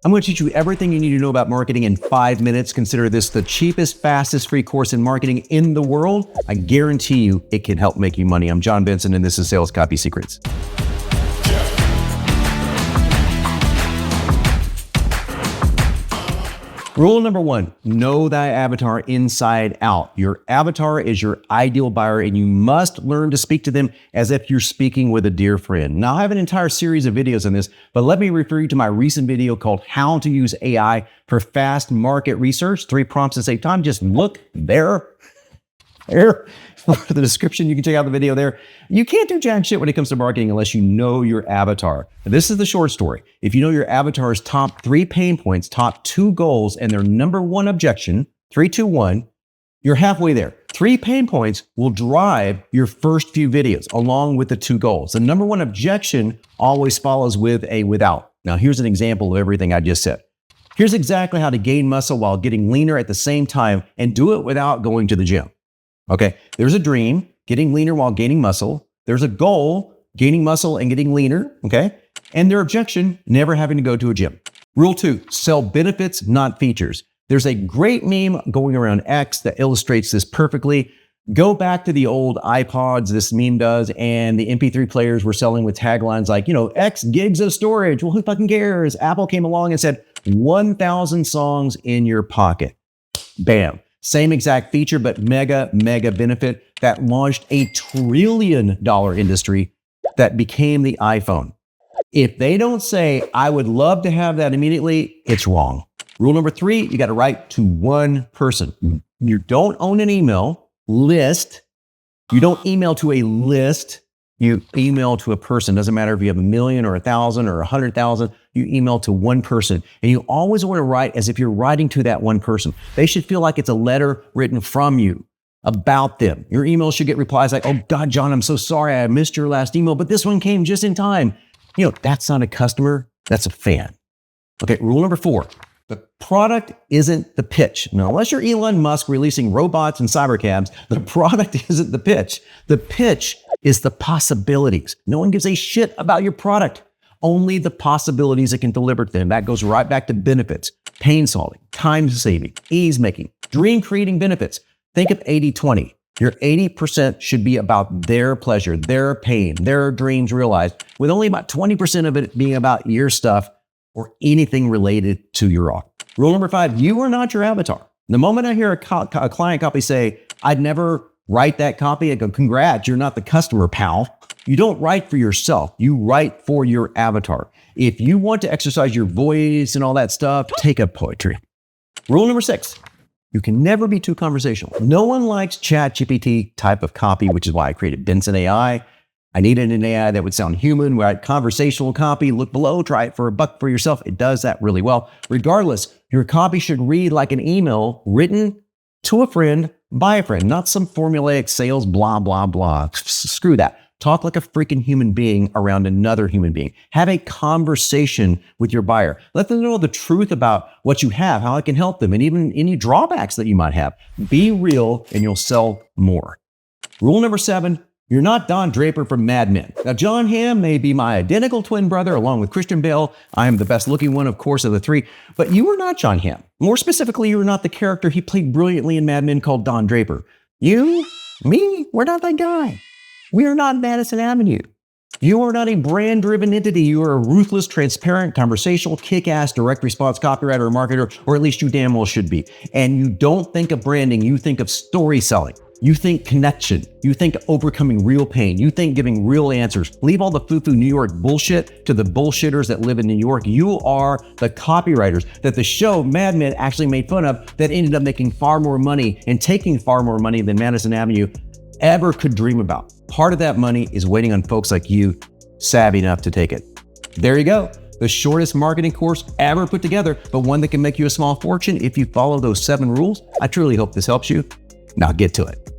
I'm going to teach you everything you need to know about marketing in 5 minutes. Consider this the cheapest, fastest free course in marketing in the world. I guarantee you it can help make you money. I'm John Benson, and this is Sales Copy Secrets. Rule number 1, know thy avatar inside out. Your avatar is your ideal buyer, and you must learn to speak to them as if you're speaking with a dear friend. Now, I have an entire series of videos on this, but let me refer you to my recent video called How to Use AI for Fast Market Research, 3 prompts to save time. Just look there. For the description, you can check out the video there. You can't do jack shit when it comes to marketing unless you know your avatar. Now, this is the short story. If you know your avatar's top 3 pain points, top 2 goals, and their number 1 objection, 3, 2, 1, you're halfway there. 3 pain points will drive your first few videos along with the 2 goals. The number 1 objection always follows with a without. Now, here's an example of everything I just said. Here's exactly how to gain muscle while getting leaner at the same time and do it without going to the gym. Okay, there's a dream, getting leaner while gaining muscle. There's a goal, gaining muscle and getting leaner, okay? And their objection, never having to go to a gym. Rule 2, sell benefits, not features. There's a great meme going around X that illustrates this perfectly. Go back to the old iPods, this meme does, and the MP3 players were selling with taglines like, X gigs of storage. Well, who fucking cares? Apple came along and said, 1,000 songs in your pocket. Bam. Same exact feature, but mega benefit that launched a $1 trillion industry that became the iPhone. If they don't say, I would love to have that immediately, it's wrong. Rule number 3, you got to write to one person. You don't own an email list. You don't email to a list. You email to a person. Doesn't matter if you have 1 million or 1,000 or 100,000. You email to one person. And you always want to write as if you're writing to that one person. They should feel like it's a letter written from you about them. Your email should get replies like, oh God, John, I'm so sorry I missed your last email, but this one came just in time. That's not a customer. That's a fan. Okay, rule number 4. The product isn't the pitch. Now, unless you're Elon Musk releasing robots and cybercabs, the product isn't the pitch. The pitch is the possibilities. No one gives a shit about your product. Only the possibilities it can deliver to them. That goes right back to benefits, pain solving, time saving, ease making, dream creating benefits. Think of 80-20. Your 80% should be about their pleasure, their pain, their dreams realized, with only about 20% of it being about your stuff or anything related to your offer. Rule number 5, you are not your avatar. The moment I hear a client copy say, I'd never write that copy, I go, congrats, you're not the customer, pal. You don't write for yourself. You write for your avatar. If you want to exercise your voice and all that stuff, take up poetry. Rule number 6, you can never be too conversational. No one likes ChatGPT type of copy, which is why I created BNSN.AI. I needed an AI that would sound human, write conversational copy, look below, try it for $1 for yourself. It does that really well. Regardless, your copy should read like an email written to a friend by a friend, not some formulaic sales blah, blah, blah. Screw that. Talk like a freaking human being around another human being. Have a conversation with your buyer. Let them know the truth about what you have, how it can help them, and even any drawbacks that you might have. Be real and you'll sell more. Rule number 7, you're not Don Draper from Mad Men. Now, John Hamm may be my identical twin brother along with Christian Bale. I am the best looking one, of course, of the 3, but you are not John Hamm. More specifically, you are not the character he played brilliantly in Mad Men called Don Draper. You, me, we're not that guy. We are not Madison Avenue. You are not a brand-driven entity. You are a ruthless, transparent, conversational, kick-ass, direct response copywriter or marketer, or at least you damn well should be. And you don't think of branding, you think of story selling. You think connection. You think overcoming real pain. You think giving real answers. Leave all the foo-foo New York bullshit to the bullshitters that live in New York. You are the copywriters that the show Mad Men actually made fun of that ended up making far more money and taking far more money than Madison Avenue ever could dream about. Part of that money is waiting on folks like you savvy enough to take it. There you go. The shortest marketing course ever put together, but one that can make you a small fortune if you follow those 7 rules. I truly hope this helps you. Now get to it.